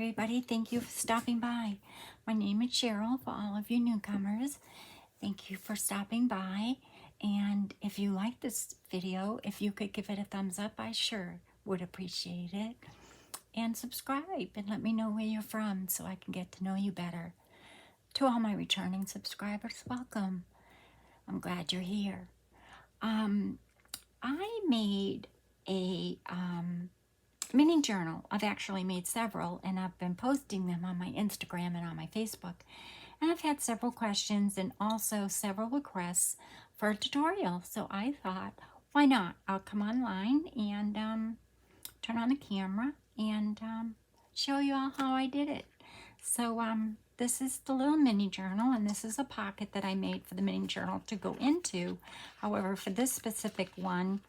everybody. Thank you for stopping by. My name is Cheryl. For all of you newcomers, thank you for stopping by. And if you like this video, if you could give it a thumbs up, I sure would appreciate it. And subscribe and let me know where you're from so I can get to know you better. To all my returning subscribers, welcome. I'm glad you're here. I made a mini journal. I've actually made several, and I've been posting them on my Instagram and on my Facebook. And I've had several questions and also several requests for a tutorial. So I thought, why not? I'll come online and turn on the camera and show you all how I did it. So this is the little mini journal, and this is a pocket that I made for the mini journal to go into. However, for this specific one,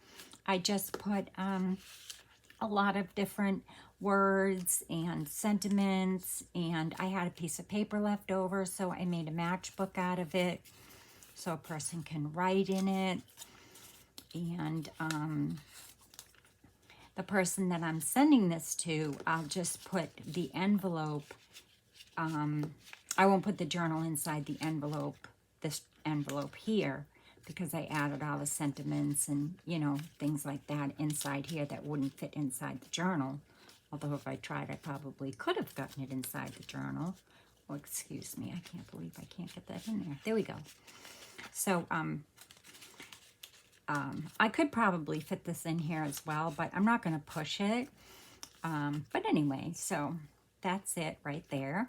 I just put a lot of different words and sentiments, and I had a piece of paper left over, so I made a matchbook out of it so a person can write in it. And the person that I'm sending this to, I'll just put the envelope. I won't put the journal inside the envelope, this envelope here, because I added all the sentiments and, you know, things like that inside here that wouldn't fit inside the journal. Although if I tried, I probably could have gotten it inside the journal. Oh, excuse me, I can't believe I can't get that in there. There we go. So, I could probably fit this in here as well, but I'm not going to push it. But anyway, so that's it right there.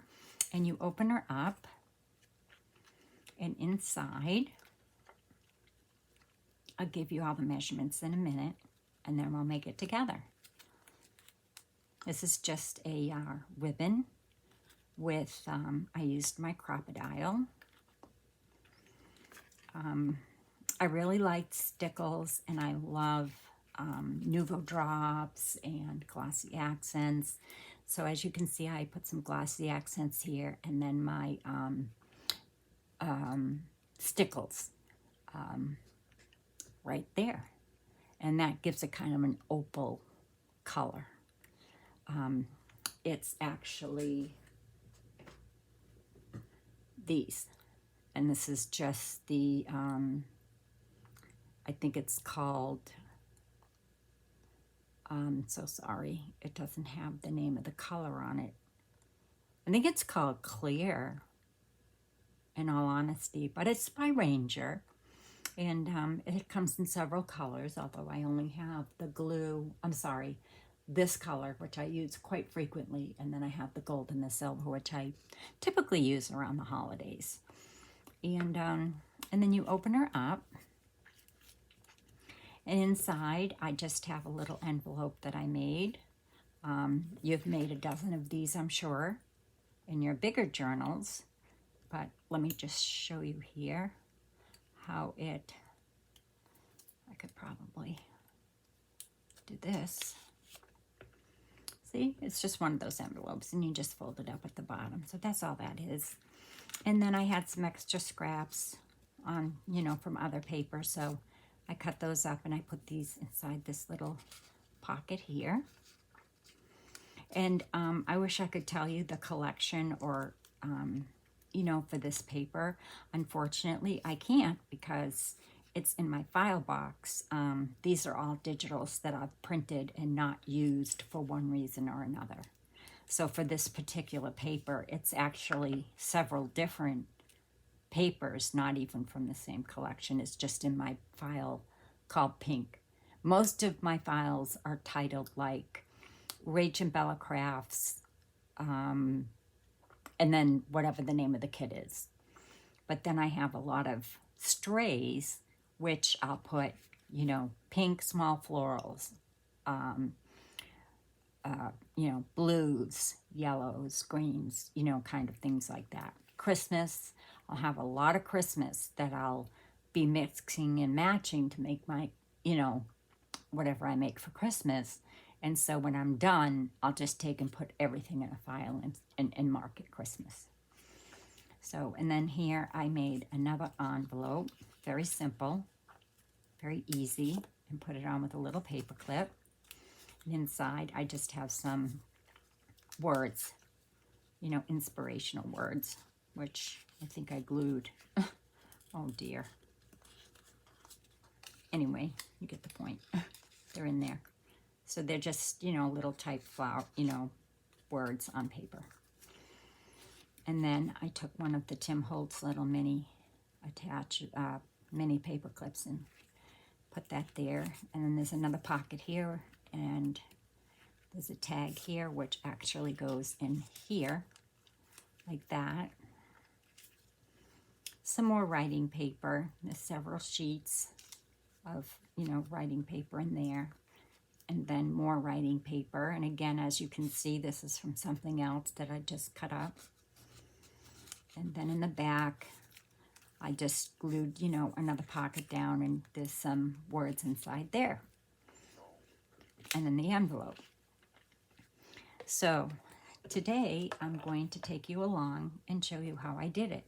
And you open her up, and inside, I'll give you all the measurements in a minute, and then we'll make it together. This is just a ribbon with, I used my Crop-A-Dile. I really liked Stickles, and I love Nuvo Drops and Glossy Accents. So as you can see, I put some Glossy Accents here, and then my Stickles right there. And that gives it kind of an opal color. It's actually these. And this is just the, I think it's called, I'm so sorry, it doesn't have the name of the color on it. I think it's called Clear, in all honesty, but it's by Ranger. And it comes in several colors, although I only have the glue, I'm sorry, this color, which I use quite frequently, and then I have the gold and the silver, which I typically use around the holidays. And then you open her up, and inside I just have a little envelope that I made. You've made a dozen of these, I'm sure, in your bigger journals, but let me just show you here how it, I could probably do this. See, it's just one of those envelopes, and you just fold it up at the bottom. So that's all that is. And then I had some extra scraps on, you know, from other paper, so I cut those up and I put these inside this little pocket here. And I wish I could tell you the collection or, you know, for this paper. Unfortunately, I can't because it's in my file box. These are all digitals that I've printed and not used for one reason or another. So for this particular paper, it's actually several different papers, not even from the same collection. It's just in my file called Pink. Most of my files are titled like Rach and Bella Crafts, and then whatever the name of the kit is. But then I have a lot of strays, which I'll put, you know, pink small florals, you know, blues, yellows, greens, you know, kind of things like that. Christmas, I'll have a lot of Christmas that I'll be mixing and matching to make my, you know, whatever I make for Christmas. And so when I'm done, I'll just take and put everything in a file and mark it Christmas. So, and then here I made another envelope, very simple, very easy, and put it on with a little paper clip. And inside I just have some words you know, inspirational words, which I think I glued. Oh dear. Anyway, you get the point. They're in there. So they're just, you know, little type flower, you know, words on paper. And then I took one of the Tim Holtz little mini mini paper clips and put that there. And then there's another pocket here, and there's a tag here, which actually goes in here, like that. Some more writing paper. There's several sheets of, you know, writing paper in there. And then more writing paper. And again, as you can see, this is from something else that I just cut up. And then in the back, I just glued, you know, another pocket down, and there's some words inside there. And then the envelope. So today I'm going to take you along and show you how I did it.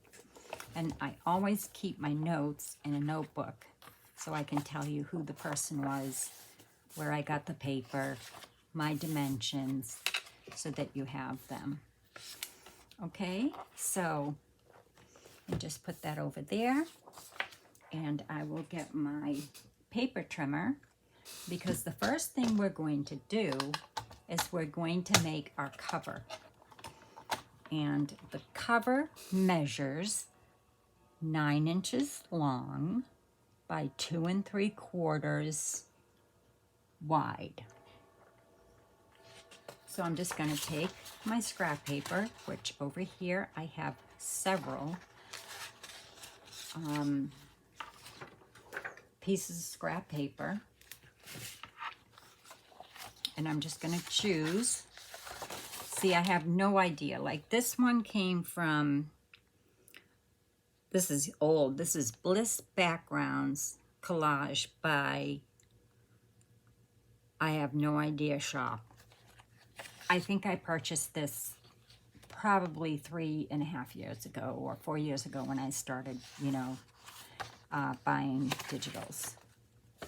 And I always keep my notes in a notebook so I can tell you who the person was, where I got the paper, my dimensions, so that you have them. Okay, so I just put that over there, and I will get my paper trimmer, because the first thing we're going to do is we're going to make our cover. And the cover measures 9 inches long by 2 3/4 wide. So I'm just going to take my scrap paper, which over here I have several pieces of scrap paper, and I'm just going to choose. See, I have no idea. Like this one came from, this is old, this is Bliss Backgrounds Collage by, I have no idea, shop. I think I purchased this probably 3.5 years ago or 4 years ago when I started, you know, buying digitals.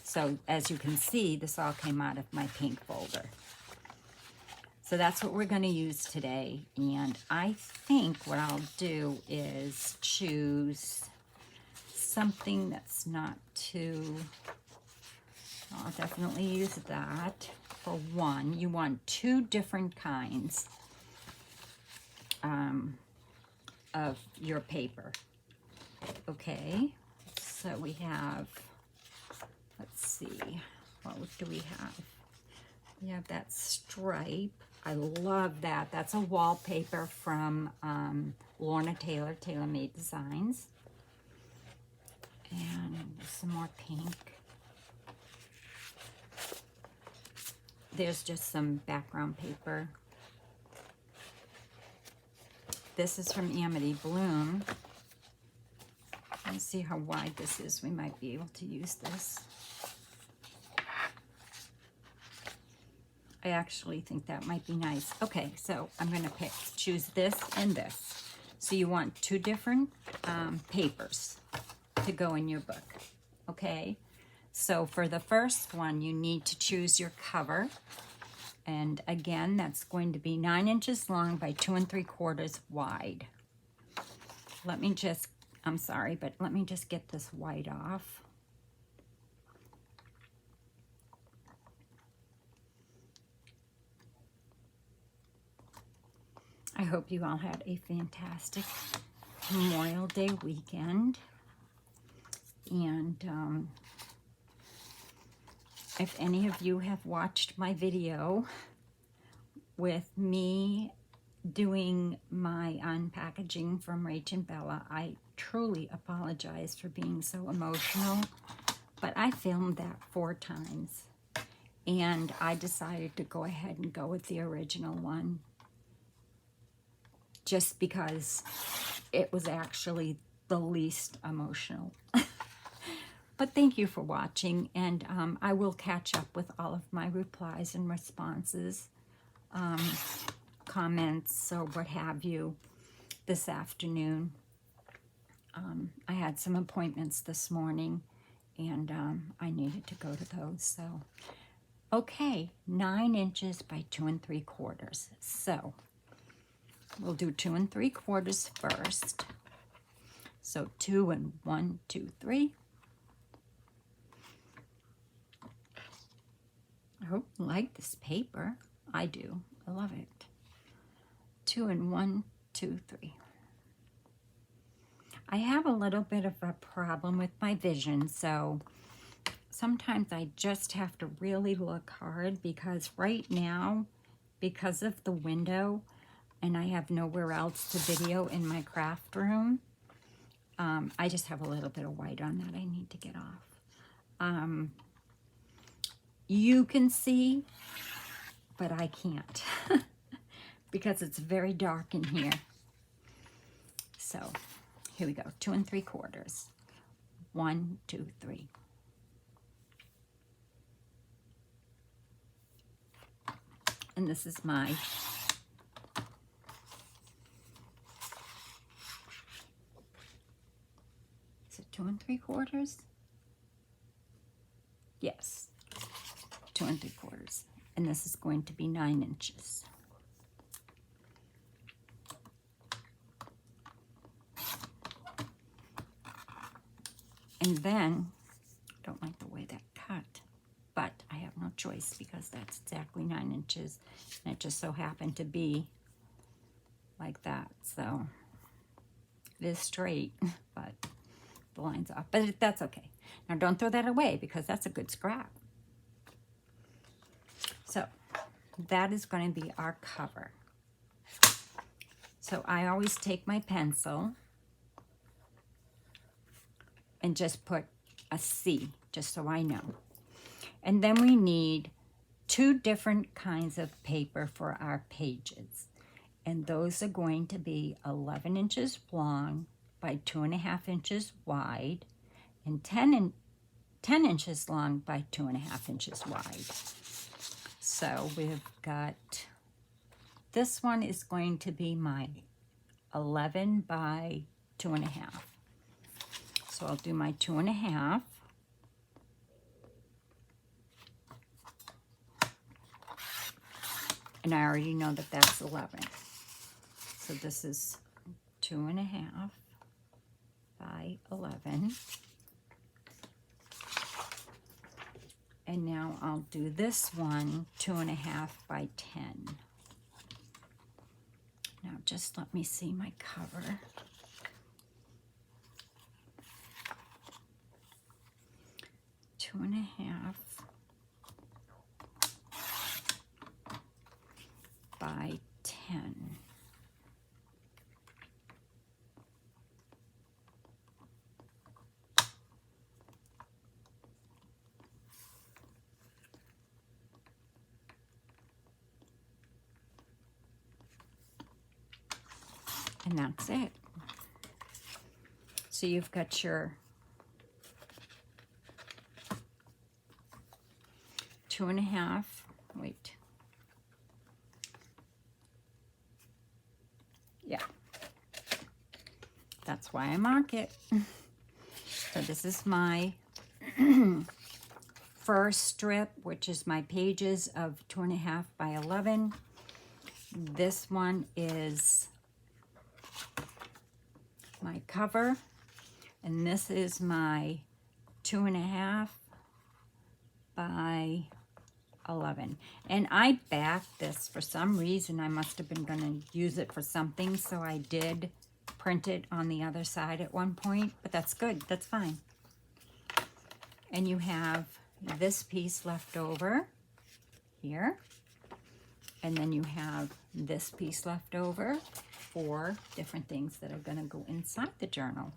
So as you can see, this all came out of my pink folder. So that's what we're going to use today. And I think what I'll do is choose something that's not too, I'll definitely use that. For one, you want 2 different kinds of your paper. Okay, so we have, let's see, what do we have? We have that stripe. I love that. That's a wallpaper from Lorna Taylor, Tailor Made Designs. And some more pink. There's just some background paper. This is from Amity Bloom. Let's see how wide this is. We might be able to use this. I actually think that might be nice. Okay, so I'm going to choose this and this. So you want 2 different papers to go in your book. Okay, so for the first one, you need to choose your cover. And again, that's going to be 9 inches long by 2 3/4 wide. Let me just, I'm sorry, but let me just get this white off. I hope you all had a fantastic Memorial Day weekend. And if any of you have watched my video with me doing my unpackaging from Rach and Bella, I truly apologize for being so emotional, but I filmed that 4 times, and I decided to go ahead and go with the original one just because it was actually the least emotional. But thank you for watching, and I will catch up with all of my replies and responses, comments, or what have you this afternoon. I had some appointments this morning, and I needed to go to those. So, okay, 9 inches by 2 3/4. So, We'll do 2 3/4 first. So 2 and 1, 2, 3. I hope you like this paper. I do. I love it. 2 and 1, 2, 3. I have a little bit of a problem with my vision, so sometimes I just have to really look hard, because right now, because of the window, and I have nowhere else to video in my craft room, I just have a little bit of white on that I need to get off. You can see, but I can't because it's very dark in here. So here we go, 2 3/4. 1, 2, 3. And this is my is it 2 3/4? Yes, 2 3/4. And this is going to be 9 inches. And then, I don't like the way that cut, but I have no choice because that's exactly 9 inches. And it just so happened to be like that. So it is straight, but the line's off. But that's okay. Now don't throw that away because that's a good scrap. So that is going to be our cover. So I always take my pencil and just put a C, just so I know. And then we need 2 different kinds of paper for our pages. And those are going to be 11 inches long by 2.5 inches wide, and 10 inches long by 2.5 inches wide. So we've got, this one is going to be my 11 by 2.5. So I'll do my 2.5. And I already know that that's 11. So this is 2.5 by 11. And now I'll do this one, 2.5 by 10. Now just let me see my cover. Two and a half by 10. And that's it. So you've got your 2.5, wait. Yeah. That's why I mark it. So this is my first strip, which is my pages of 2.5 by 11. This one is my cover, and this is my 2.5 by 11. And I backed this for some reason. I must have been going to use it for something, so I did print it on the other side at one point, but that's good. That's fine. And you have this piece left over here, and then you have this piece left over for different things that are going to go inside the journal.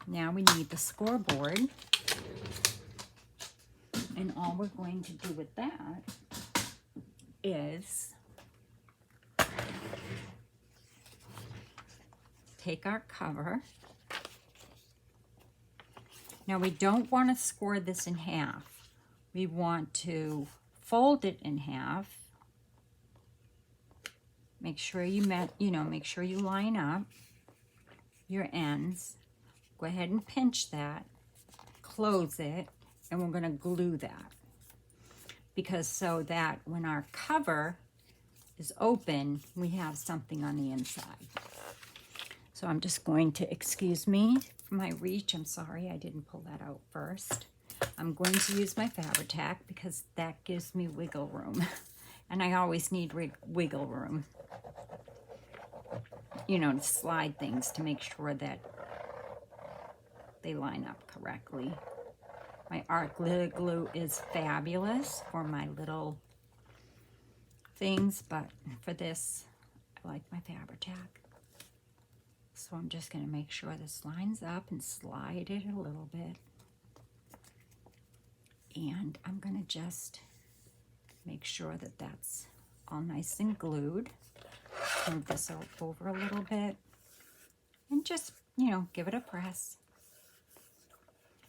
Now we need the scoreboard. And all we're going to do with that is take our cover. Now we don't want to score this in half. We want to fold it in half. Make sure make sure you line up your ends. Go ahead and pinch that, close it, and we're going to glue that, because so that when our cover is open, we have something on the inside. So I'm just going to, excuse me for my reach. I'm sorry I didn't pull that out first. I'm going to use my Fabri-Tac because that gives me wiggle room. And I always need wiggle room, you know, to slide things to make sure that they line up correctly. My art glitter glue is fabulous for my little things, but for this, I like my Fabri-Tac. So I'm just going to make sure this lines up and slide it a little bit. And I'm going to just make sure that that's all nice and glued. Move this over a little bit and just, you know, give it a press.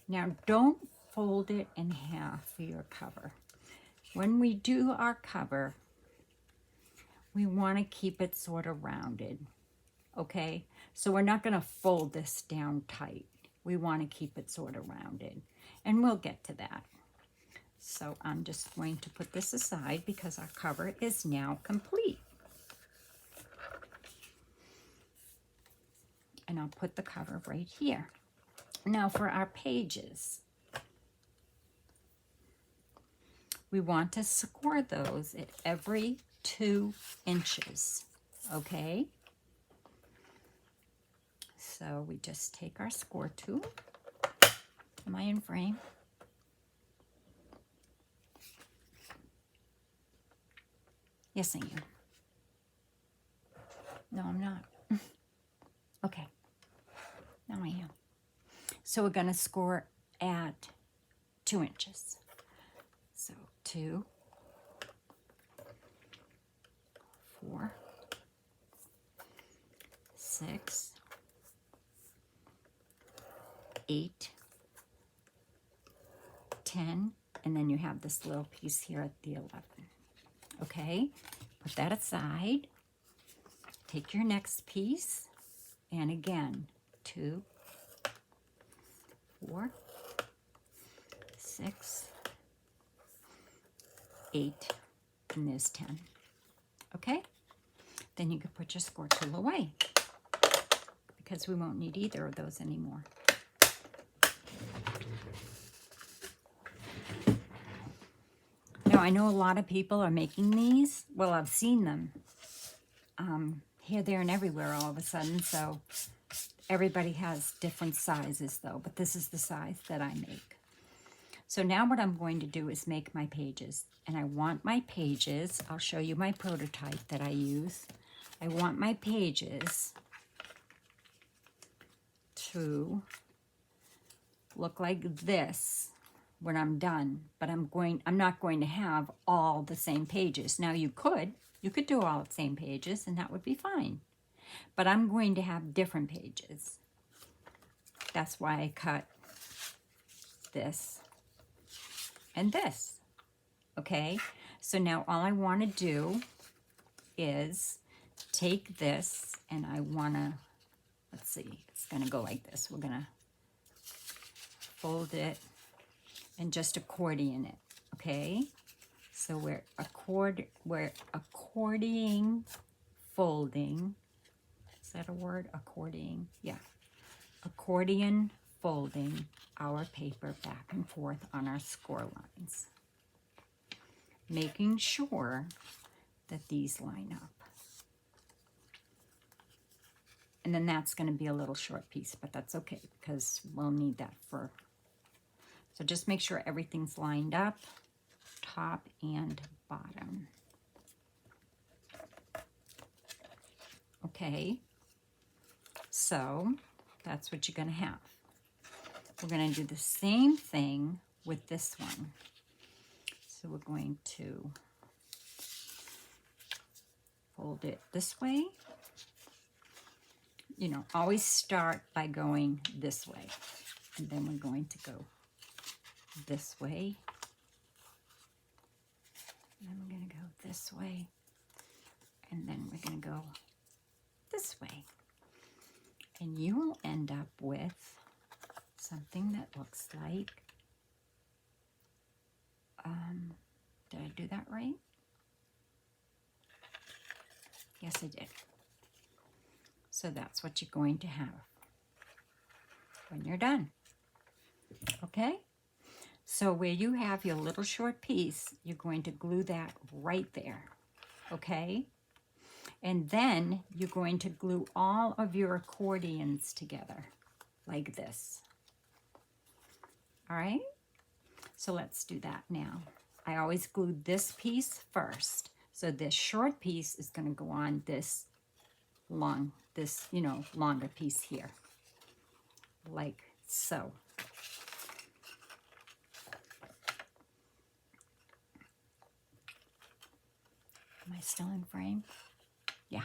Now don't fold it in half for your cover. When we do our cover, we want to keep it sort of rounded, okay? So we're not going to fold this down tight. We want to keep it sort of rounded, and we'll get to that. So I'm just going to put this aside because our cover is now complete. And I'll put the cover right here. Now for our pages, we want to score those at every 2 inches, okay? So we just take our score tool. Am I in frame? Yes, I am. No, I'm not. Okay, now I am. So we're going to score at 2 inches. So 2, 4, 6, 8, 10, and then you have this little piece here at the 11. Okay, put that aside. Take your next piece, and again, 2, 4, 6, 8, and there's 10. Okay, then you can put your score tool away because we won't need either of those anymore. Now, I know a lot of people are making these. Well, I've seen them here, there, and everywhere all of a sudden. So everybody has different sizes, though. But this is the size that I make. So now what I'm going to do is make my pages. And I want my pages, I'll show you my prototype that I use. I want my pages to look like this when I'm done, but I'm not going to have all the same pages. Now you could do all the same pages and that would be fine, but I'm going to have different pages. That's why I cut this and this, okay? So now all I want to do is take this and I want to, let's see, it's going to go like this. We're going to fold it and just accordion it, okay? So we're accordioning, folding. Is that a word? Accordioning, yeah. Accordion folding our paper back and forth on our score lines. Making sure that these line up. And then that's going to be a little short piece, but that's okay because we'll need that for... So just make sure everything's lined up, top and bottom. Okay, so that's what you're going to have. We're going to do the same thing with this one. So we're going to fold it this way. You know, always start by going this way. And then we're going to go this way. And then we're going to go this way. And then we're going to go this way. And you will end up with something that looks like, did I do that right? Yes, I did. So that's what you're going to have when you're done. Okay? So where you have your little short piece, you're going to glue that right there. Okay? And then you're going to glue all of your accordions together like this. All right? So let's do that now. I always glue this piece first. So this short piece is going to go on this longer piece here. Like so. Am I still in frame? Yeah.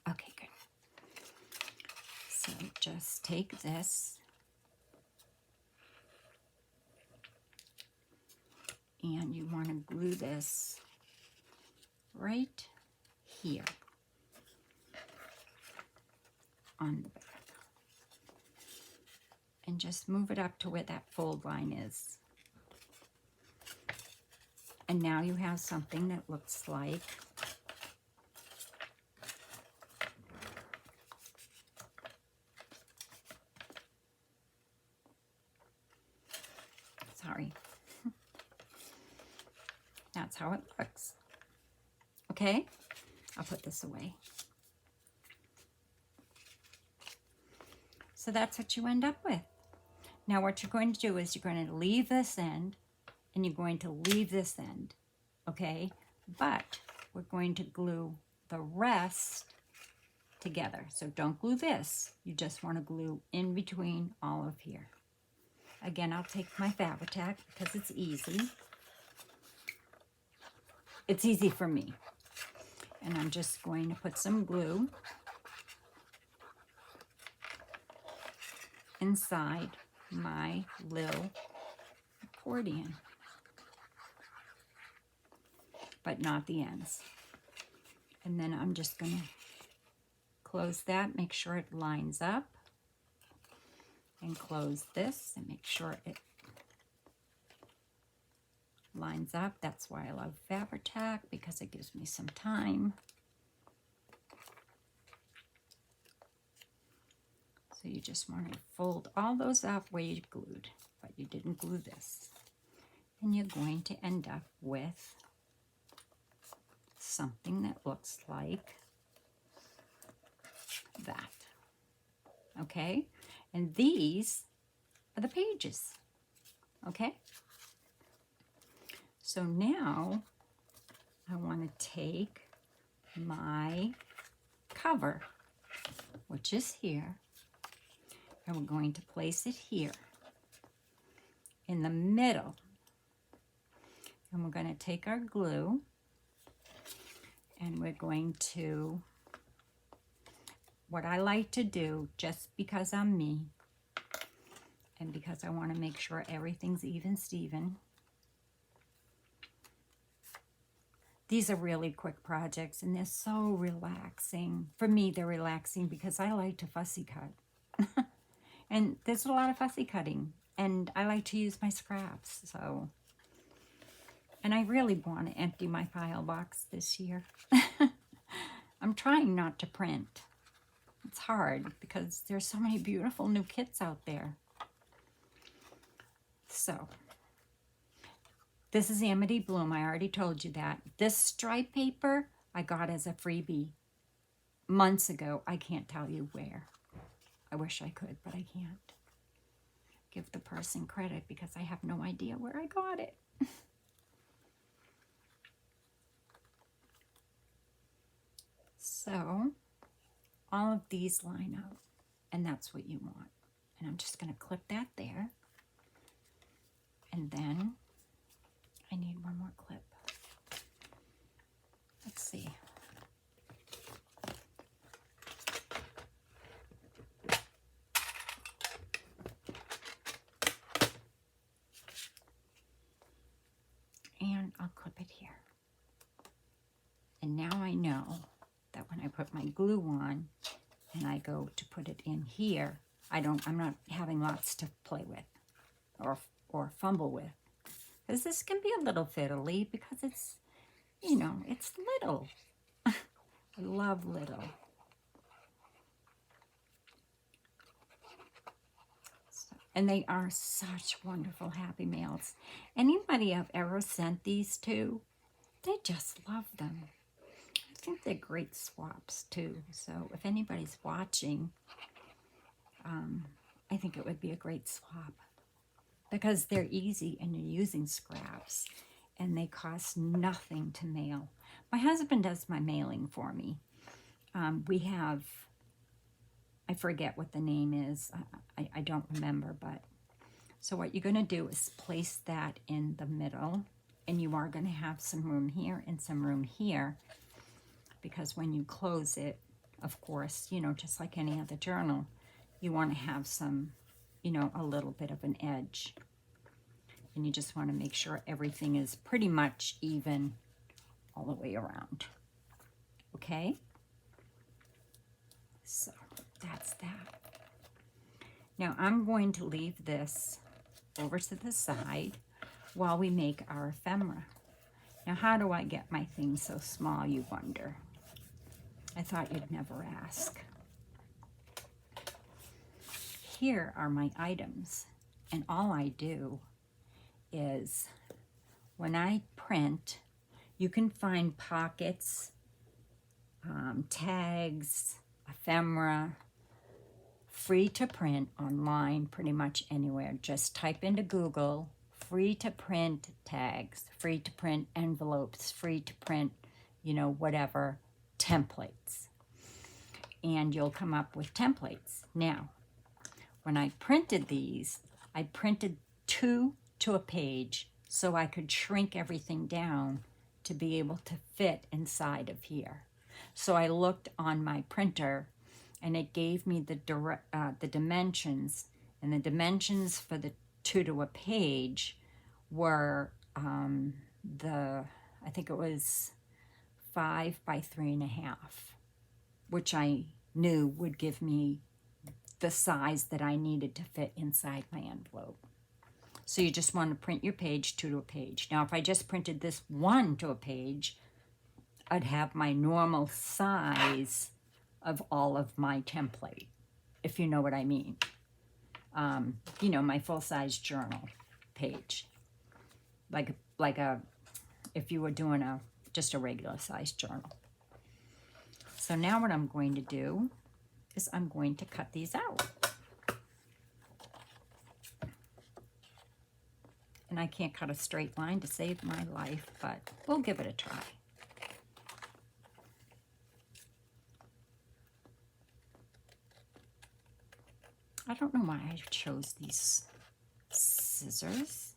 Okay, good. So just take this and you want to glue this right here on the back. And just move it up to where that fold line is. And now you have something that looks like sorry. That's how it looks. Okay? I'll put this away. So that's what you end up with. Now what you're going to do is you're going to leave this end and you're going to leave this end. Okay? But we're going to glue the rest together. So don't glue this. You just want to glue in between all of here. Again, I'll take my Fabri-Tac because it's easy. It's easy for me. And I'm just going to put some glue inside my little accordion, but not the ends. And then I'm just going to close that, make sure it lines up, and close this and make sure it lines up. That's why I love Fabri-Tac, because it gives me some time. So you just want to fold all those up where you glued, but you didn't glue this. And you're going to end up with something that looks like that. Okay? And these are the pages. Okay? So now I want to take my cover, which is here, and we're going to place it here in the middle. And we're going to take our glue and we're going to, what I like to do, just because I'm me and because I want to make sure everything's even Steven. These are really quick projects and they're so relaxing. For me, they're relaxing because I like to fussy cut. And there's a lot of fussy cutting and I like to use my scraps, so. And I really want to empty my file box this year. I'm trying not to print. It's hard because there's so many beautiful new kits out there. So, this is Amity Bloom. I already told you that. This stripe paper I got as a freebie months ago. I can't tell you where. I wish I could, but I can't give the person credit because I have no idea where I got it. So, all of these line up, and that's what you want. And I'm just going to clip that there. And then I need one more clip. Let's see. And I'll clip it here. And now I know that when I put my glue on and I go to put it in here, I'm not having lots to play with or fumble with. Because this can be a little fiddly because it's, it's little. I love little. And they are such wonderful Happy Mails. Anybody I've ever sent these to, they just love them. I think they're great swaps too. So if anybody's watching, I think it would be a great swap because they're easy and you're using scraps and they cost nothing to mail. My husband does my mailing for me. We have, I forget what the name is. I don't remember, but so what you're going to do is place that in the middle, and you are going to have some room here and some room here, because when you close it, of course, you know, just like any other journal, you want to have some, you know, a little bit of an edge. And you just want to make sure everything is pretty much even all the way around. Okay? So that's that. Now I'm going to leave this over to the side while we make our ephemera. Now how do I get my thing so small, you wonder? I thought you'd never ask. Here are my items, and all I do is when I print, you can find pockets, tags, ephemera, free to print online pretty much anywhere. Just type into Google, free to print tags, free to print envelopes, free to print, you know, whatever, templates. And you'll come up with templates. Now, when I printed these, I printed 2 to a page so I could shrink everything down to be able to fit inside of here. So I looked on my printer and it gave me the dimensions, and the dimensions for the 2 to a page were I think it was 5 by 3.5, which I knew would give me the size that I needed to fit inside my envelope. So you just want to print your page 2 to a page. Now, if I just printed this 1 to a page, I'd have my normal size of all of my template, if you know what I mean. You know, my full-size journal page, like if you were doing just a regular size journal. So now what I'm going to do is I'm going to cut these out. And I can't cut a straight line to save my life, but we'll give it a try. I don't know why I chose these scissors.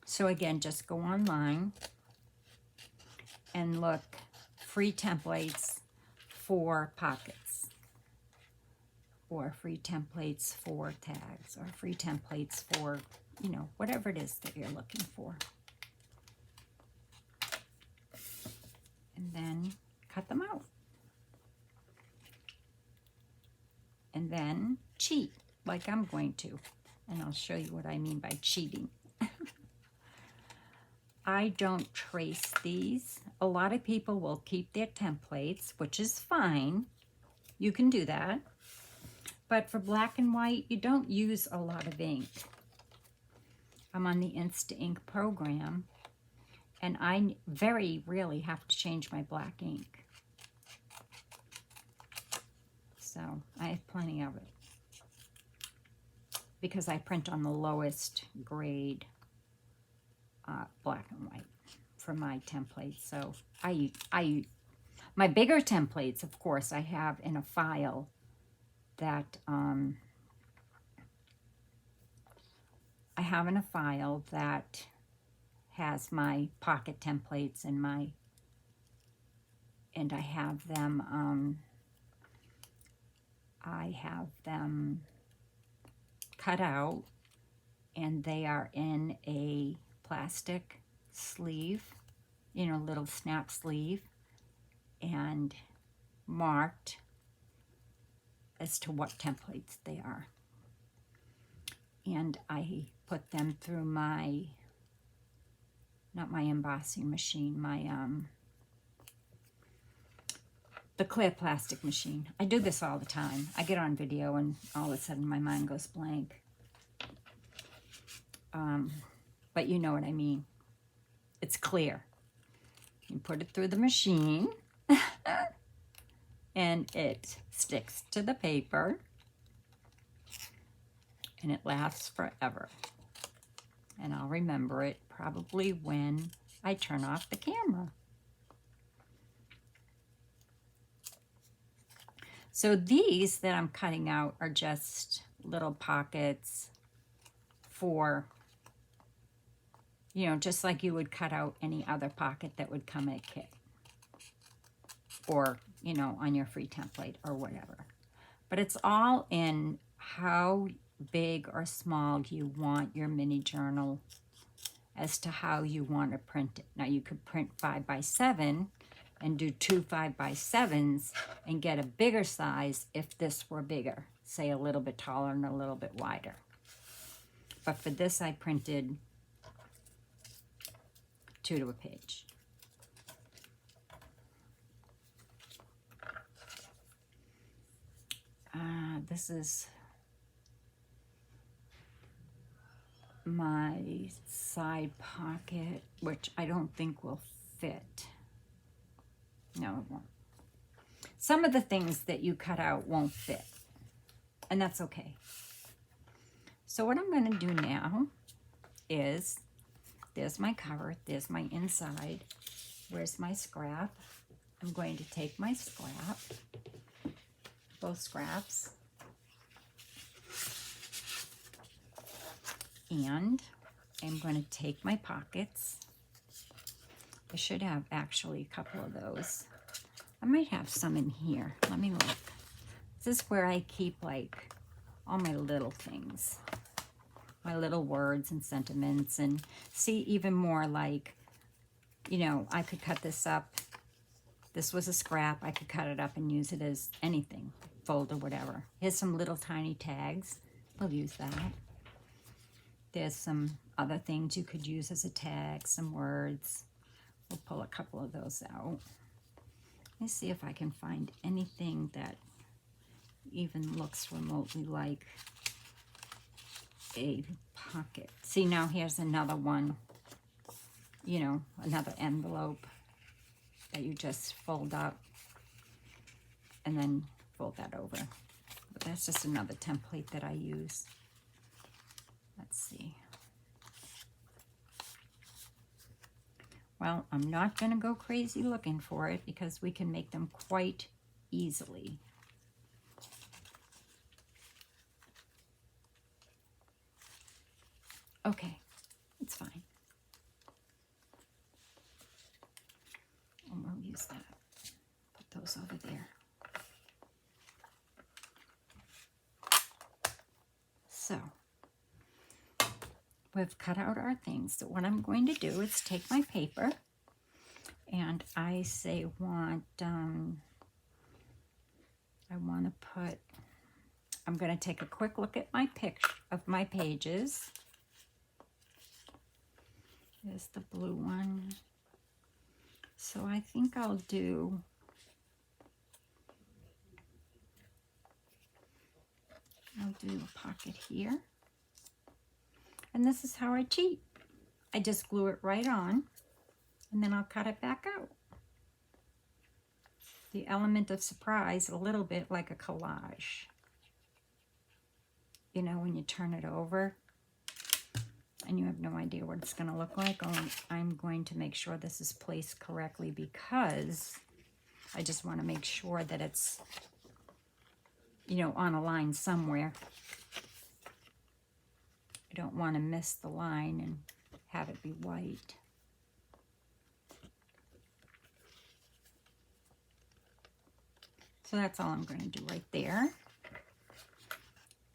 So again, just go online and look free templates for pockets, or free templates for tags, or free templates for, you know, whatever it is that you're looking for. And then cut them out. And then cheat, like I'm going to. And I'll show you what I mean by cheating. I don't trace these. A lot of people will keep their templates, which is fine. You can do that. But for black and white, you don't use a lot of ink. I'm on the Insta Ink program, and I very rarely have to change my black ink. So I have plenty of it because I print on the lowest grade black and white for my templates. So my bigger templates, of course, I have in a file that has my pocket templates and I have them cut out, and they are in a plastic sleeve, you know, little snap sleeve, and marked as to what templates they are. And I put them through my not my embossing machine, my the clear plastic machine. I do this all the time. I get on video and all of a sudden my mind goes blank. But you know what I mean. It's clear. You put it through the machine and it sticks to the paper and it lasts forever. And I'll remember it probably when I turn off the camera. So these that I'm cutting out are just little pockets for, you know, just like you would cut out any other pocket that would come in a kit. Or, you know, on your free template or whatever. But it's all in how big or small you want your mini journal as to how you want to print it. Now you could print 5x7 and do 2 5x7s and get a bigger size if this were bigger, say a little bit taller and a little bit wider. But for this I printed 2 to a page. This is my side pocket, which I don't think will fit. No, it won't. Some of the things that you cut out won't fit, and that's okay. So what I'm going to do now is, there's my cover, there's my inside, where's my scrap? I'm going to take my scrap, both scraps, and I'm going to take my pockets. I should have actually a couple of those. I might have some in here. Let me look. This is where I keep like all my little things, my little words and sentiments, and see even more like, you know, I could cut this up. This was a scrap. I could cut it up and use it as anything, fold or whatever. Here's some little tiny tags. We'll use that. There's some other things you could use as a tag, some words. We'll pull a couple of those out. Let me see if I can find anything that even looks remotely like a pocket. See, now here's another one, you know, another envelope that you just fold up and then fold that over. But that's just another template that I use. Let's see. Well, I'm not going to go crazy looking for it because we can make them quite easily. Okay, it's fine. And we'll use that. Put those over there. So, we've cut out our things. So what I'm going to do is take my paper and I say I want to put, I'm going to take a quick look at my picture of my pages. There's the blue one. So I think I'll do a pocket here. And this is how I cheat. I just glue it right on and then I'll cut it back out. The element of surprise, a little bit like a collage. You know, when you turn it over and you have no idea what it's going to look like. I'm going to make sure this is placed correctly because I just want to make sure that it's, you know, on a line somewhere. I don't want to miss the line and have it be white. So that's all I'm going to do right there.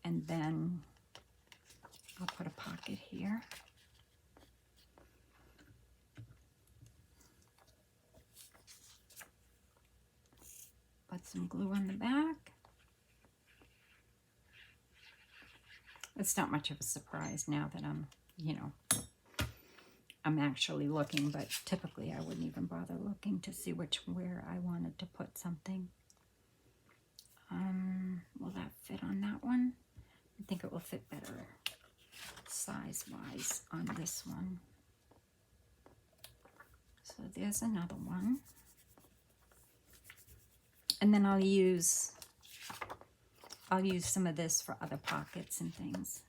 And then I'll put a pocket here. Put some glue on the back. It's not much of a surprise now that I'm, you know, I'm actually looking, but typically I wouldn't even bother looking to see where I wanted to put something. Will that fit on that one? I think it will fit better size-wise on this one. So there's another one. And then I'll use some of this for other pockets and things.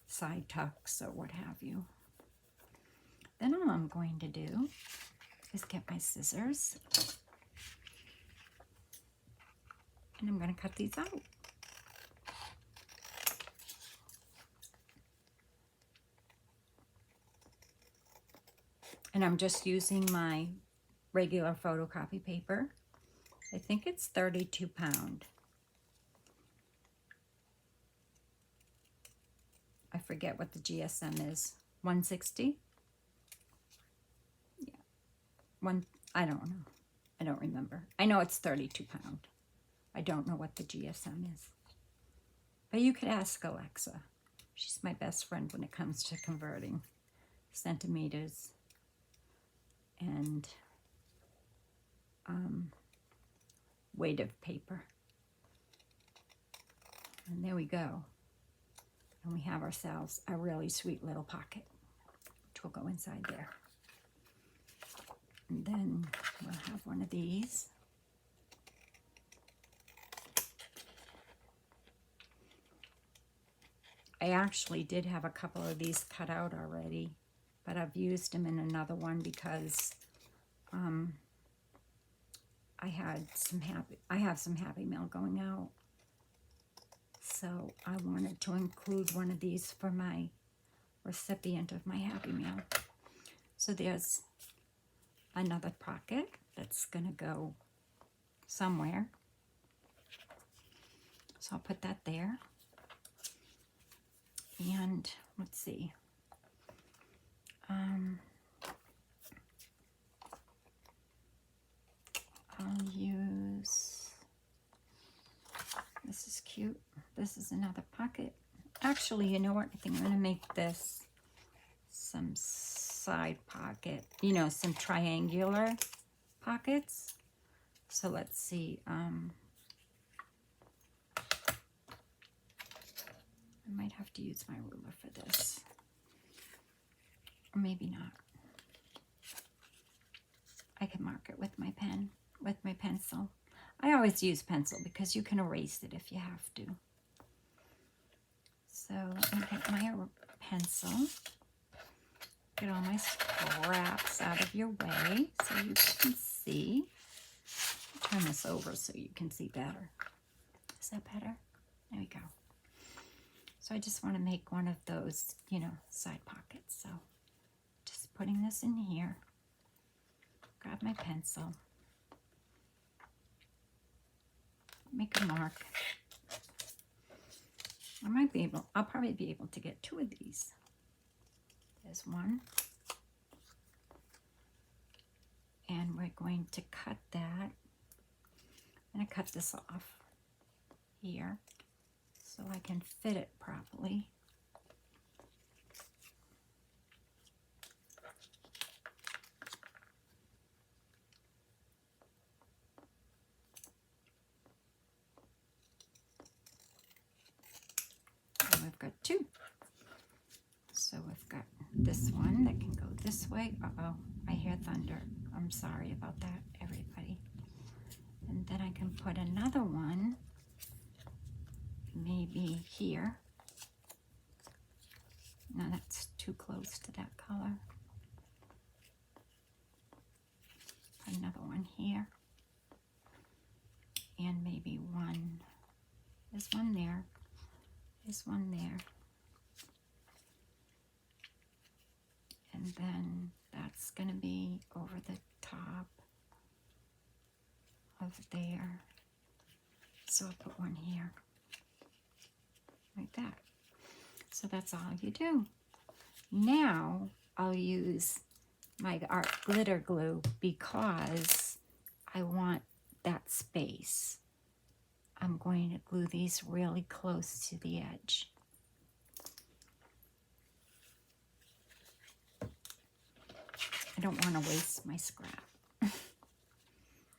Side tucks or what have you. Then all I'm going to do is get my scissors. And I'm going to cut these out. And I'm just using my regular photocopy paper. I think it's 32 pound. I forget what the GSM is. 160? Yeah. I don't know. I don't remember. I know it's 32 pound. I don't know what the GSM is. But you could ask Alexa. She's my best friend when it comes to converting centimeters and weight of paper. And there we go. And we have ourselves a really sweet little pocket, which will go inside there. And then we'll have one of these. I actually did have a couple of these cut out already, but I've used them in another one because I have some Happy Mail going out. So I wanted to include one of these for my recipient of my Happy Mail. So there's another pocket that's going to go somewhere. So I'll put that there. And let's see. I'll use, this is cute. This is another pocket. Actually, you know what? I think I'm going to make this some side pocket, you know, some triangular pockets. So let's see. I might have to use my ruler for this. Or maybe not. I can mark it with my pen, with my pencil. I always use pencil because you can erase it if you have to. So let me get my pencil. Get all my scraps out of your way so you can see. Turn this over so you can see better. Is that better? There we go. So I just want to make one of those, you know, side pockets. So just putting this in here. Grab my pencil. Make a mark. I'll probably be able to get two of these. There's one. And we're going to cut that. I'm going to cut this off here so I can fit it properly. And we've got two. So we've got this one that can go this way. Uh-oh, I hear thunder. I'm sorry about that, everybody. And then I can put another one maybe here. No, that's too close to that color. Put another one here. And maybe one. There's one there. There's one there. And then that's going to be over the top of there. So I'll put one here. Like that. So that's all you do. Now I'll use my art glitter glue because I want that space. I'm going to glue these really close to the edge. I don't want to waste my scrap,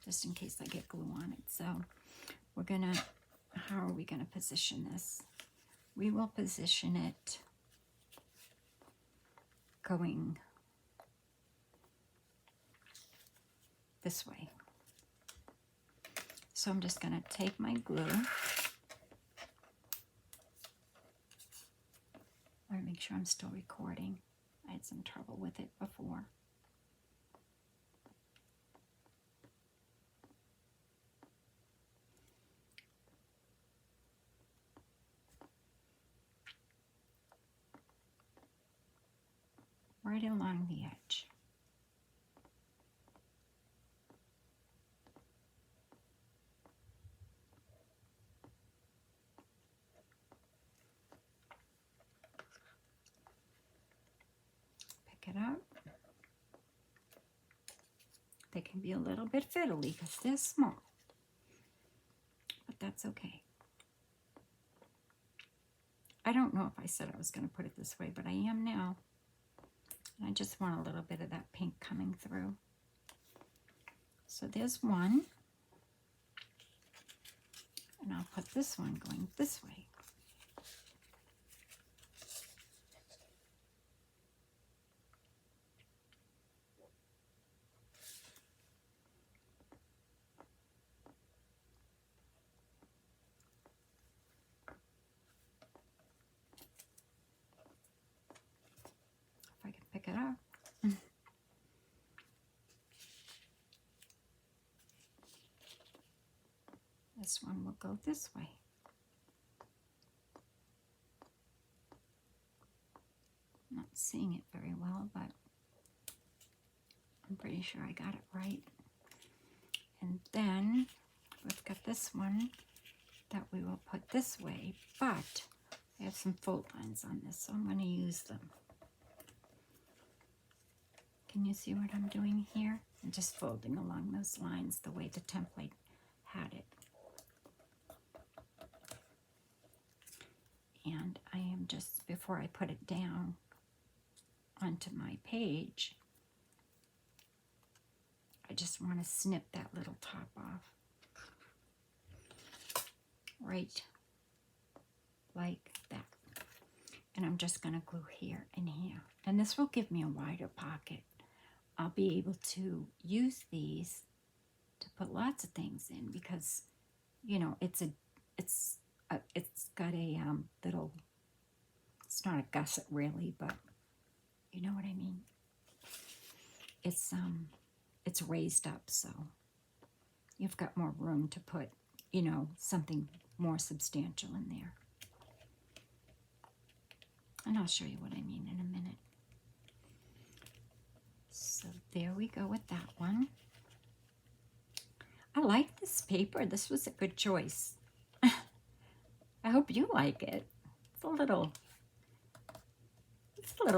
just in case I get glue on it. So we're gonna, how are we gonna position this? We will position it going this way. So I'm just gonna take my glue. I want to make sure I'm still recording. I had some trouble with it before. Right along the edge. Pick it up. They can be a little bit fiddly because they're small, but that's okay. I don't know if I said I was going to put it this way, but I am now. And I just want a little bit of that pink coming through. So there's one. And I'll put this one going this way. If I can pick it up. This one will go this way. I'm not seeing it very well, but I'm pretty sure I got it right. And then we've got this one that we will put this way, but I have some fold lines on this, so I'm going to use them. Can you see what I'm doing here? I'm just folding along those lines the way the template had it. And I am just, before I put it down onto my page, I just want to snip that little top off. Right like that. And I'm just going to glue here and here. And this will give me a wider pocket. I'll be able to use these to put lots of things in because, you know, it's got a little, it's not a gusset really, but you know what I mean. It's raised up, so you've got more room to put, you know, something more substantial in there. And I'll show you what I mean in a minute. So there we go with that one. I like this paper. This was a good choice. I hope you like it. It's a little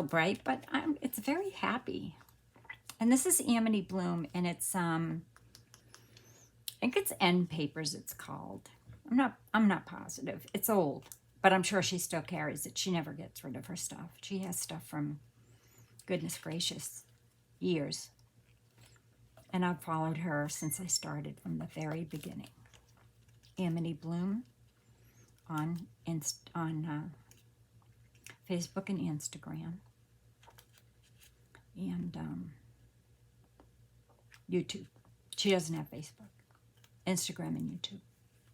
bright, but it's very happy. And this is Amity Bloom, and it's I think it's End Papers it's called. I'm not positive. It's old, but I'm sure she still carries it. She never gets rid of her stuff. She has stuff from, goodness gracious, years. And I've followed her since I started from the very beginning. Amity Bloom on Facebook and Instagram. And YouTube. She doesn't have Facebook. Instagram and YouTube.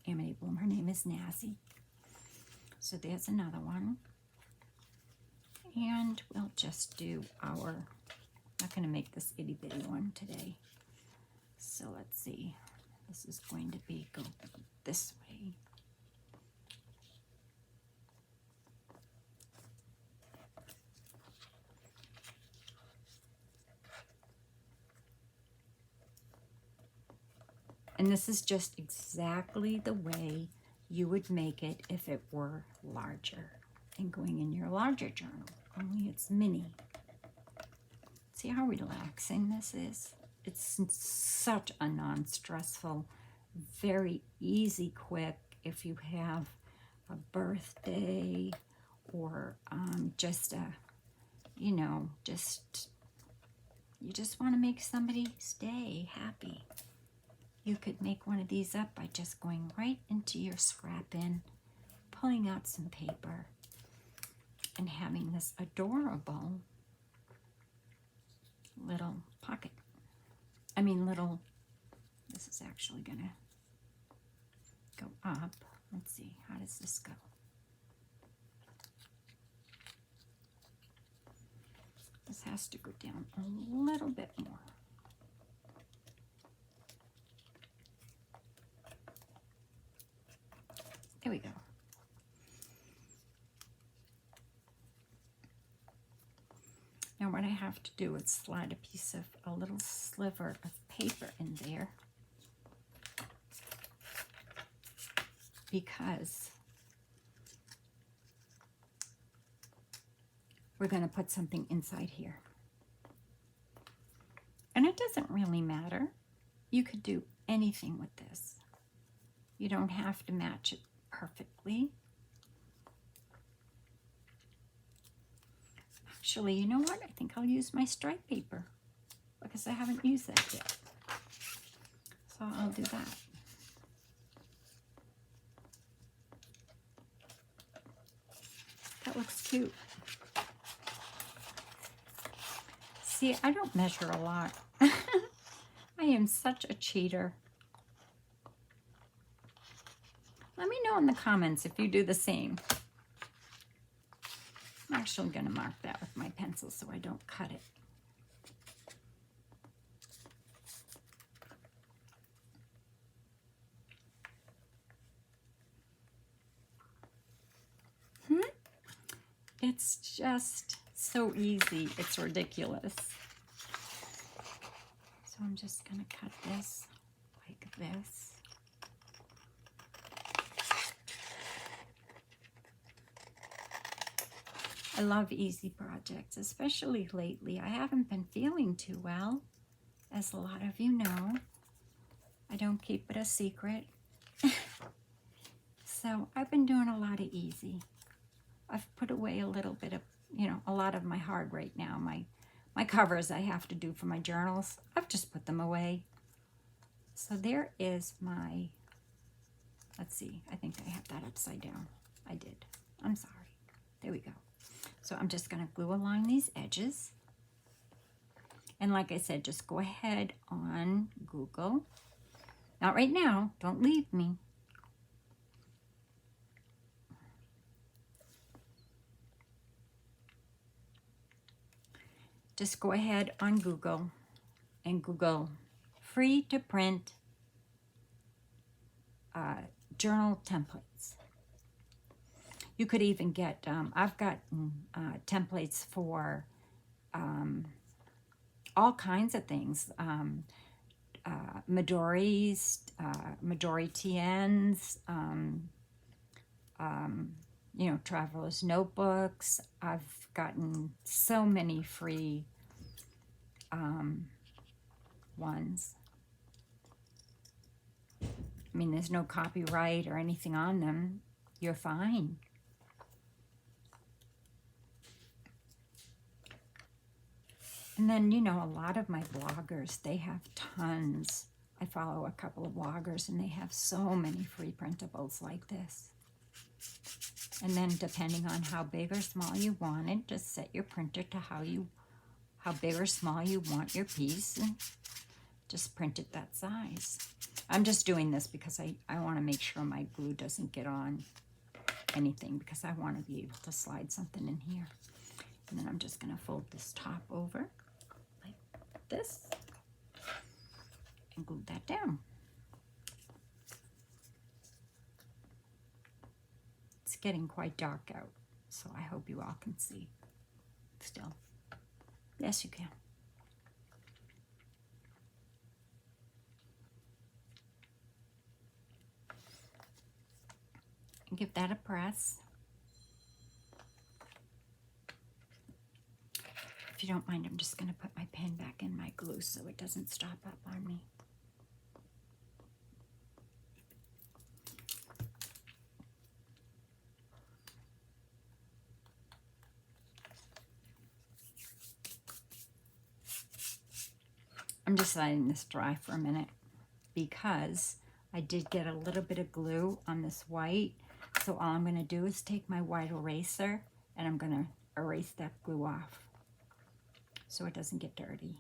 Amity Bloom. Her name is Nazi. So there's another one. And we'll just do our, I'm not going to make this itty bitty one today. So let's see. This is going to be go this way. And this is just exactly the way you would make it if it were larger and going in your larger journal, only it's mini. See how relaxing this is? It's such a non-stressful, very easy, quick, if you have a birthday or just a, you you just want to make somebody stay happy. You could make one of these up by just going right into your scrap bin, pulling out some paper, and having this adorable little pocket. This is actually gonna go up. Let's see, how does this go? This has to go down a little bit more. There we go. Now what I have to do is slide a little sliver of paper in there, because we're going to put something inside here. And it doesn't really matter. You could do anything with this. You don't have to match it perfectly. Actually, you know what? I think I'll use my stripe paper because I haven't used that yet. So I'll do that. That looks cute. See, I don't measure a lot. I am such a cheater. Let me know in the comments if you do the same. I'm actually going to mark that with my pencil so I don't cut it. It's just so easy. It's ridiculous. So I'm just going to cut this like this. I love easy projects, especially lately. I haven't been feeling too well, as a lot of you know. I don't keep it a secret. So I've been doing a lot of easy. I've put away a little bit of, a lot of my hard right now. My covers I have to do for my journals, I've just put them away. So there is my, let's see, I think I have that upside down. I did. I'm sorry. There we go. So I'm just going to glue along these edges. And like I said, just go ahead on Google. Not right now. Don't leave me. Just go ahead on Google and Google free to print journal templates. You could even get, I've got templates for all kinds of things. Midori's, Midori TN's, Traveler's Notebooks. I've gotten so many free ones. I mean, there's no copyright or anything on them. You're fine. And then, a lot of my bloggers, they have tons. I follow a couple of bloggers, and they have so many free printables like this. And then, depending on how big or small you want it, just set your printer to how big or small you want your piece, and just print it that size. I'm just doing this because I want to make sure my glue doesn't get on anything, because I want to be able to slide something in here. And then I'm just going to fold this top over like this and glue that down. It's getting quite dark out, so I hope you all can see still. Yes, you can. And give that a press. If you don't mind, I'm just going to put my pen back in my glue so it doesn't stop up on me. I'm just letting this dry for a minute because I did get a little bit of glue on this white. So all I'm going to do is take my white eraser and I'm going to erase that glue off so it doesn't get dirty,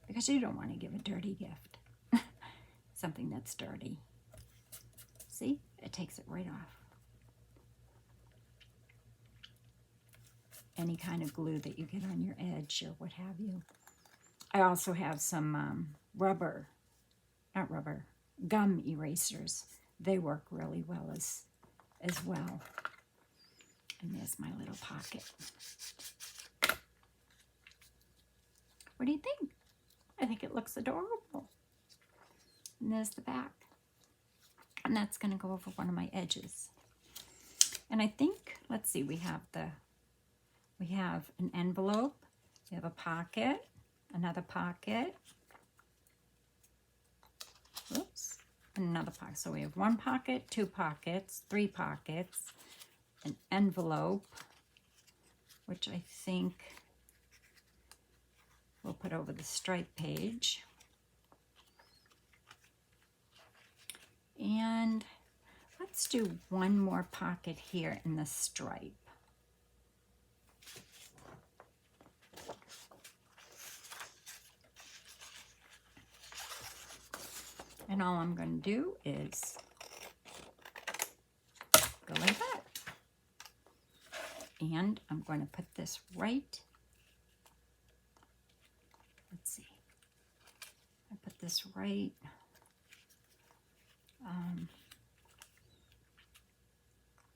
because you don't want to give a dirty gift. Something that's dirty. See? It takes it right off. Any kind of glue that you get on your edge or what have you. I also have some gum erasers. They work really well as well. And there's my little pocket. What do you think? I think it looks adorable. And there's the back. And that's going to go over one of my edges. And I think, let's see, we have an envelope, we have a pocket, another pocket, oops, and another pocket. So we have one pocket, two pockets, three pockets, an envelope, which I think we'll put over the stripe page. And let's do one more pocket here in the stripe. And all I'm going to do is go like that. And I'm going to put this right, let's see, I put this right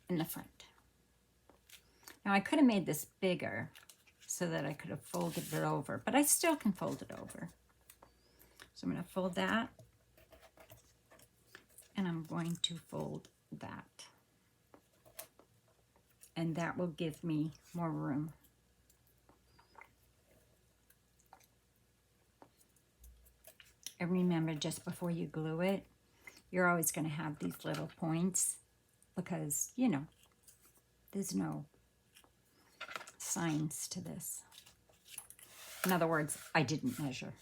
in the front. Now I could have made this bigger so that I could have folded it over, but I still can fold it over. So I'm going to fold that, and I'm going to fold that. And that will give me more room. And remember, just before you glue it, you're always going to have these little points because, you know, there's no signs to this. In other words, I didn't measure.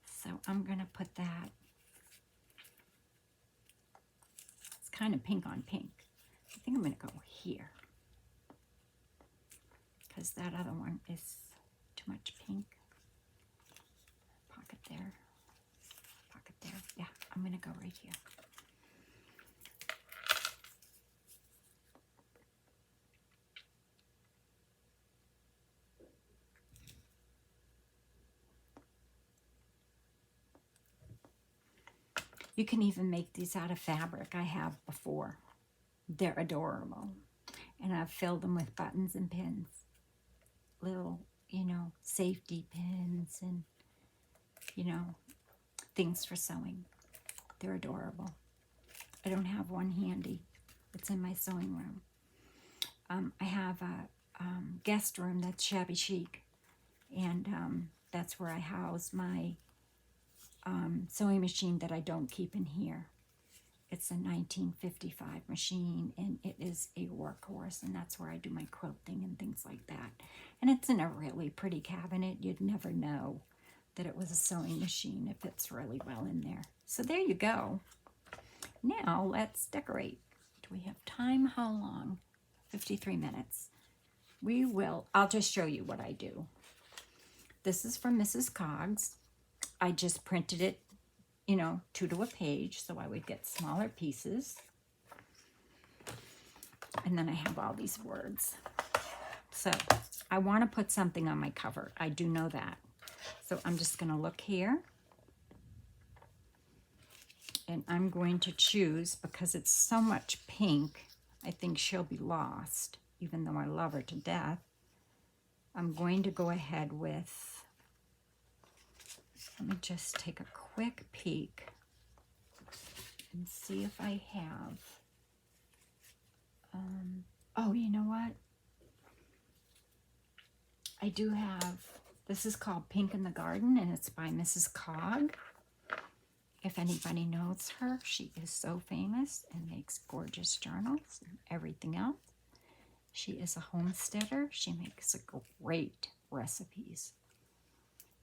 So I'm going to put that. It's kind of pink on pink. I think I'm going to go here because that other one is too much pink. Pocket there. Pocket there. Yeah, I'm going to go right here. You can even make these out of fabric. I have before. They're adorable. And I've filled them with buttons and pins. Little, you know, safety pins and, you know, things for sewing. They're adorable. I don't have one handy. It's in my sewing room. I have a guest room that's shabby chic. And that's where I house my sewing machine that I don't keep in here. It's a 1955 machine, and it is a workhorse, and that's where I do my quilting and things like that. And it's in a really pretty cabinet. You'd never know that it was a sewing machine. It fits really well in there. So there you go. Now let's decorate. Do we have time? How long? 53 minutes. I'll just show you what I do. This is from Mrs. Coggs. I just printed it, you know, 2 to a page, so I would get smaller pieces. And then I have all these words. So I want to put something on my cover. I do know that. So I'm just going to look here. And I'm going to choose, because it's so much pink, I think she'll be lost, even though I love her to death. I'm going to go ahead with, let me just take a quick peek and see if I have, oh, you know what? I do have, this is called Pink in the Garden, and it's by Mrs. Cogg. If anybody knows her, she is so famous and makes gorgeous journals and everything else. She is a homesteader. She makes great recipes.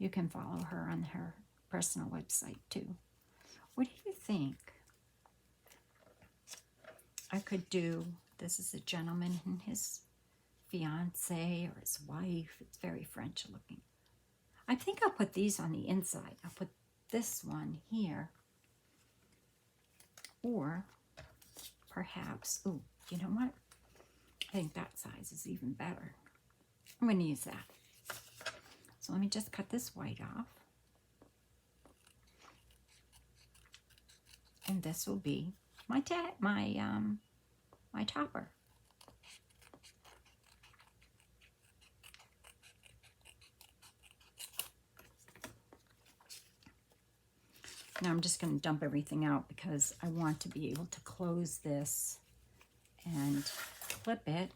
You can follow her on her personal website too. What do you think? I could do, this is a gentleman and his fiance or his wife. It's very French looking. I think I'll put these on the inside. I'll put this one here. Or perhaps, oh, you know what? I think that size is even better. I'm going to use that. So let me just cut this white off. And this will be my topper. Now I'm just going to dump everything out because I want to be able to close this and clip it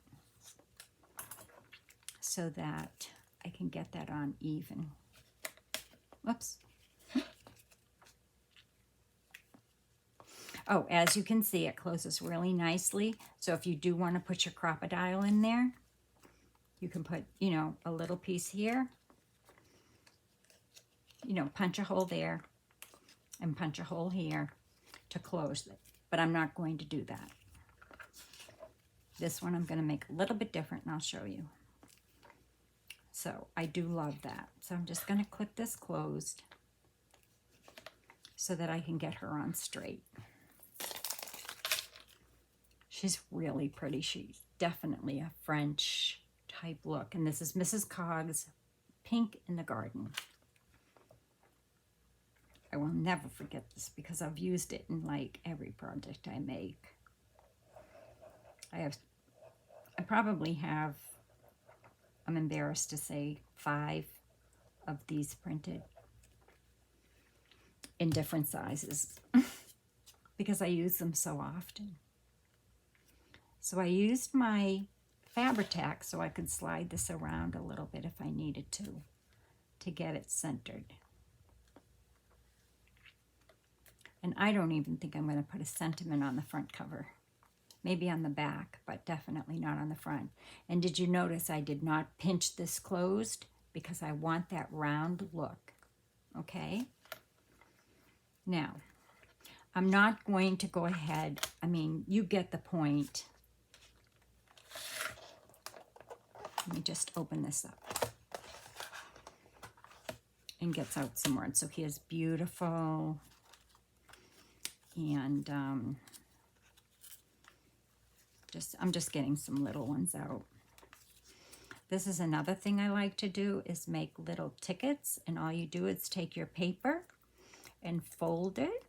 so that I can get that on even. Whoops. Oh, as you can see, it closes really nicely. So if you do want to put your crocodile in there, you can put, you know, a little piece here, you know, punch a hole there and punch a hole here to close it. But I'm not going to do that. This one I'm going to make a little bit different and I'll show you. So I do love that. So I'm just going to clip this closed so that I can get her on straight. She's really pretty. She's definitely a French type look. And this is Mrs. Cog's Pink in the Garden. I will never forget this because I've used it in like every project I make. I probably have, I'm embarrassed to say, 5 of these printed in different sizes because I use them so often. So I used my Fabri-Tac so I could slide this around a little bit if I needed to get it centered. And I don't even think I'm going to put a sentiment on the front cover. Maybe on the back, but definitely not on the front. And did you notice I did not pinch this closed? Because I want that round look. Okay? Now, I'm not going to go ahead. I mean, you get the point. Let me just open this up. And gets out some words. So here's beautiful. And I'm just getting some little ones out. This is another thing I like to do is make little tickets. And all you do is take your paper and fold it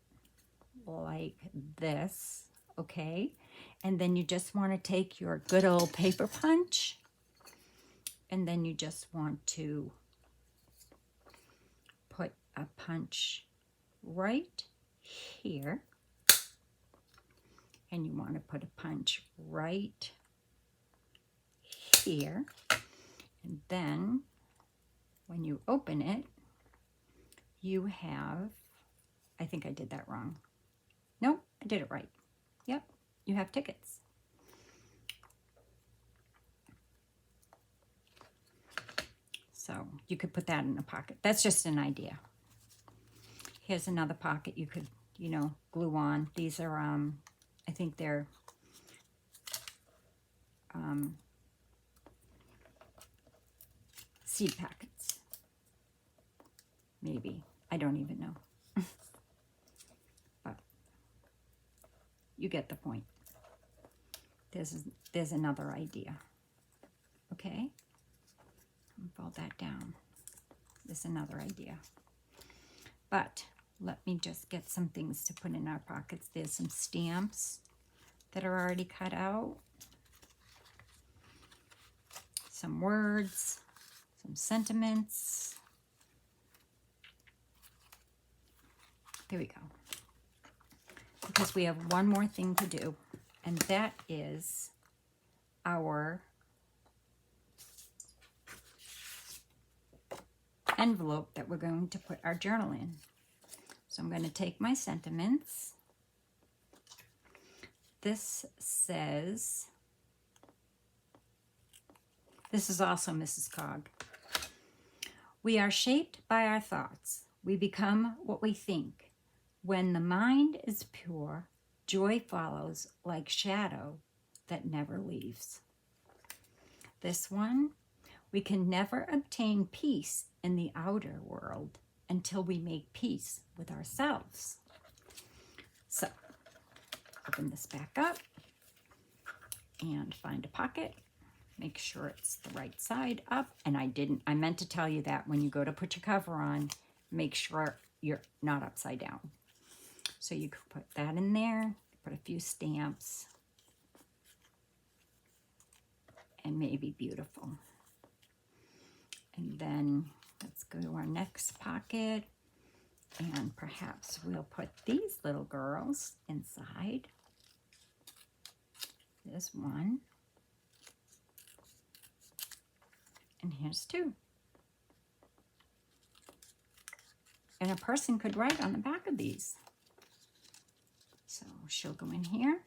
like this, okay? And then you just want to take your good old paper punch and then you just want to put a punch right here. And you want to put a punch right here. And then when you open it, you have, I think I did that wrong. No, I did it right. Yep, you have tickets. So you could put that in a pocket. That's just an idea. Here's another pocket you could, you know, glue on. These are, I think they're seed packets. Maybe. I don't even know. But you get the point. There's another idea. Okay? Fold that down. There's another idea. But let me just get some things to put in our pockets. There's some stamps that are already cut out. Some words, some sentiments. There we go. Because we have one more thing to do, and that is our envelope that we're going to put our journal in. So I'm going to take my sentiments. This says, this is also Mrs. Cog. We are shaped by our thoughts. We become what we think. When the mind is pure, joy follows like shadow that never leaves. This one, we can never obtain peace in the outer world until we make peace with ourselves. So, open this back up and find a pocket. Make sure it's the right side up. And I meant to tell you that when you go to put your cover on, make sure you're not upside down. So you could put that in there, put a few stamps, and maybe beautiful. And then let's go to our next pocket, and perhaps we'll put these little girls inside. There's one. And here's two. And a person could write on the back of these. So she'll go in here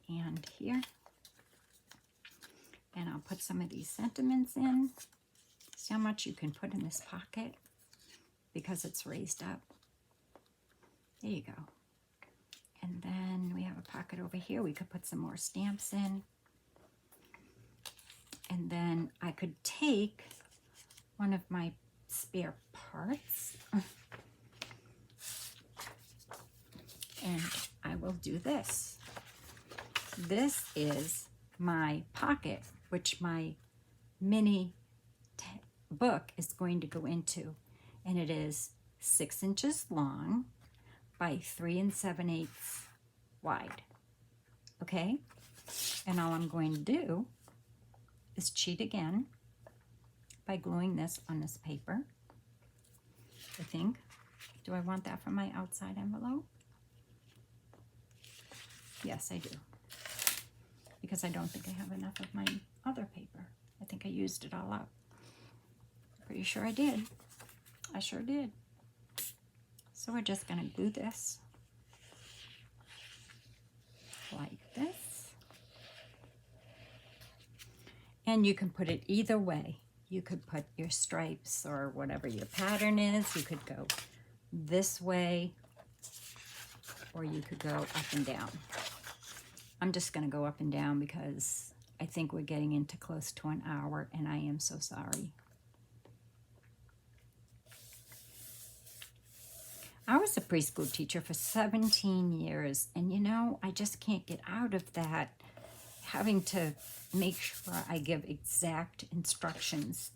and here. And I'll put some of these sentiments in. See how much you can put in this pocket because it's raised up. There you go. And then we have a pocket over here. We could put some more stamps in. And then I could take one of my spare parts and I will do this. This is my pocket, which my mini book is going to go into, and it is 6 inches long by 3 7/8 wide. Okay, and all I'm going to do is cheat again by gluing this on this paper. I think. Do I want that for my outside envelope? Yes, I do. Because I don't think I have enough of my other paper. I think I used it all up. Pretty sure I did. I sure did. So we're just going to glue this like this. And you can put it either way. You could put your stripes or whatever your pattern is. You could go this way, or you could go up and down. I'm just going to go up and down because I think we're getting into close to an hour, and I am so sorry. I was a preschool teacher for 17 years, and you know, I just can't get out of that, having to make sure I give exact instructions.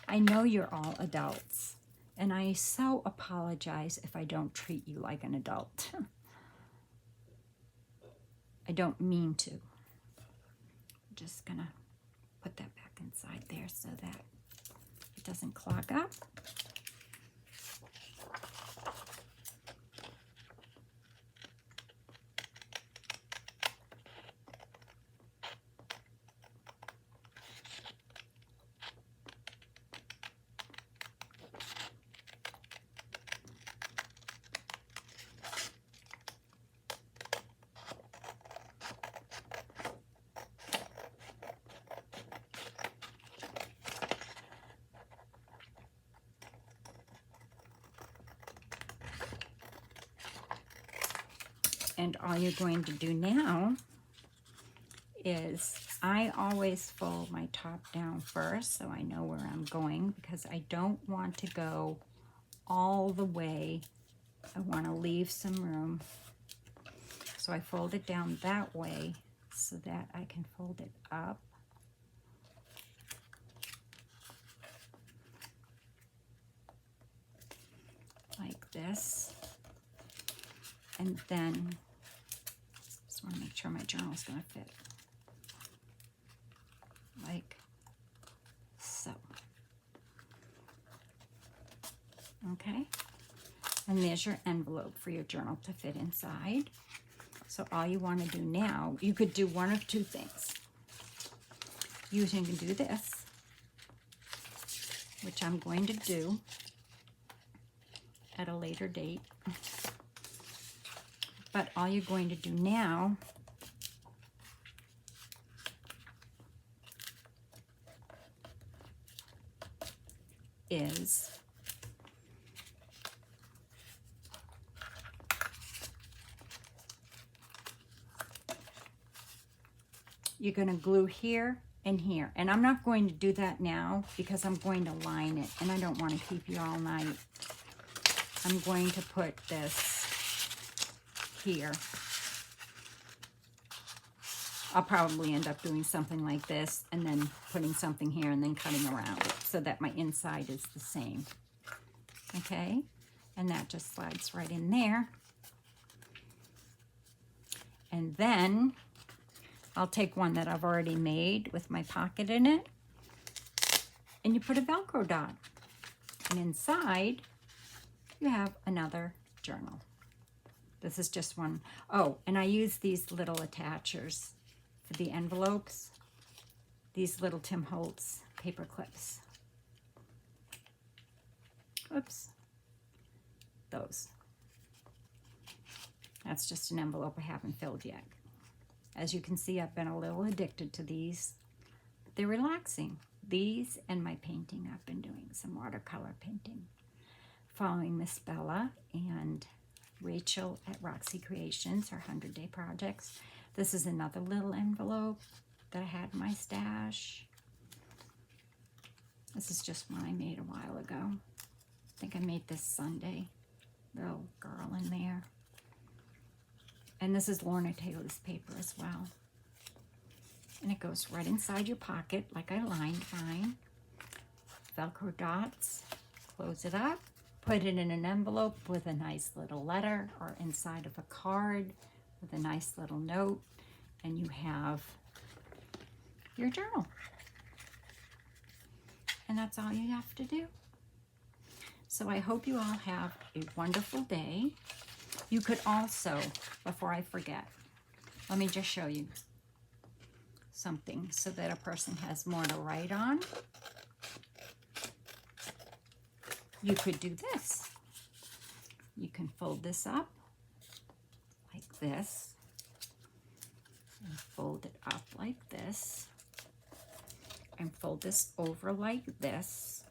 I know you're all adults, and I so apologize if I don't treat you like an adult. I don't mean to. I'm just gonna put that back inside there so that it doesn't clog up. And all you're going to do now is, I always fold my top down first so I know where I'm going, because I don't want to go all the way. I want to leave some room. So I fold it down that way so that I can fold it up. Like this. And then just want to make sure my journal is going to fit. Like so. Okay. And there's your envelope for your journal to fit inside. So all you want to do now, you could do one of two things. You can do this, which I'm going to do at a later date. But all you're going to do now is you're going to glue here and here. And I'm not going to do that now because I'm going to line it and I don't want to keep you all night. I'm going to put this here. I'll probably end up doing something like this and then putting something here and then cutting around it so that my inside is the same. Okay? And that just slides right in there. And then I'll take one that I've already made with my pocket in it, and you put a Velcro dot. And inside, you have another journal. This is just one. Oh, and I use these little attachers for the envelopes. These little Tim Holtz paper clips. Oops. Those. That's just an envelope I haven't filled yet. As you can see, I've been a little addicted to these. They're relaxing. These and my painting. I've been doing some watercolor painting. Following Miss Bella and Rachel at Roxy Creations, her 100-day projects. This is another little envelope that I had in my stash. This is just one I made a while ago. I think I made this Sunday. Little girl in there. And this is Lorna Taylor's paper as well. And it goes right inside your pocket like I lined mine. Velcro dots. Close it up. Put it in an envelope with a nice little letter or inside of a card with a nice little note. And you have your journal. And that's all you have to do. So I hope you all have a wonderful day. You could also, before I forget, let me just show you something so that a person has more to write on. You could do this. You can fold this up like this and fold it up like this and fold this over like this.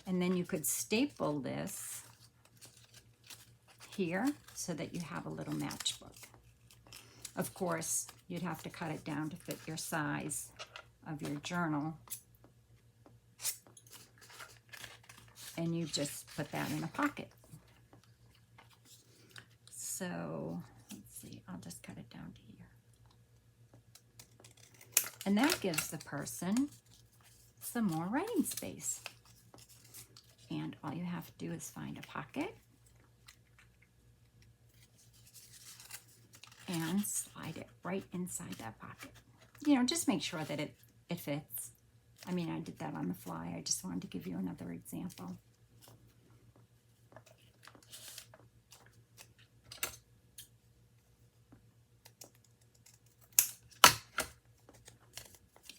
And then you could staple this here so that you have a little matchbook. Of course, you'd have to cut it down to fit your size of your journal. And you just put that in a pocket. So, let's see, I'll just cut it down to here. And that gives the person some more writing space. And all you have to do is find a pocket and slide it right inside that pocket. You know, just make sure that it fits. I mean, I did that on the fly. I just wanted to give you another example.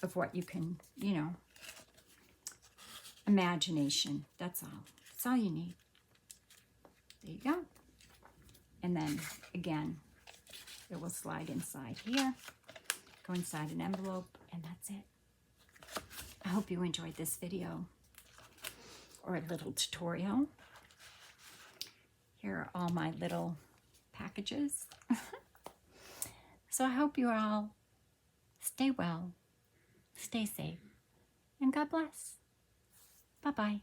Of what you can, you know, imagination. That's all. That's all you need. There you go. And then, again, it will slide inside here, go inside an envelope, and that's it. I hope you enjoyed this video or a little tutorial. Here are all my little packages. So I hope you all stay well, stay safe, and God bless. Bye-bye.